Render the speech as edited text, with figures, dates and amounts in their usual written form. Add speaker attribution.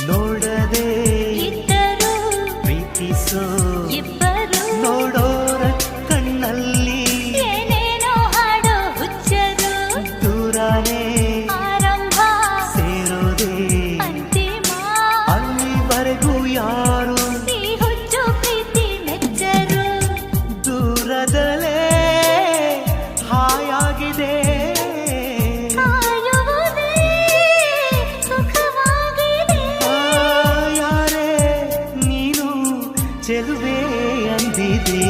Speaker 1: ನೋಡದೆ
Speaker 2: ಇದ್ದರು
Speaker 1: ಪ್ರೀತಿಸೋ
Speaker 2: ಇಬ್ಬರು
Speaker 1: ನೋಡೋರ ಕಣ್ಣಲ್ಲಿ
Speaker 2: ಏನೇನೋ ಹಾಡೋ ಹುಚ್ಚರು
Speaker 1: ದೂರನೇ
Speaker 2: ಆರಂಭ
Speaker 1: ಸೇರೋದೇ
Speaker 2: ಅಂತಿಮ
Speaker 1: ಅಲ್ಲಿವರೆಗೂ ಯಾರು
Speaker 2: ಈ ಹುಚ್ಚು ಪ್ರೀತಿ ಮೆಚ್ಚರು
Speaker 1: ದೂರದಲ್ಲೇ ಹಾಯಾಗಿದೆ
Speaker 2: ಕಾಯುವುದೇ ಸುಖವಾಗಿದೆ
Speaker 1: ಯಾರೇ ನೀನು ಚೆಲುವೆ ಅಂದಿದೆ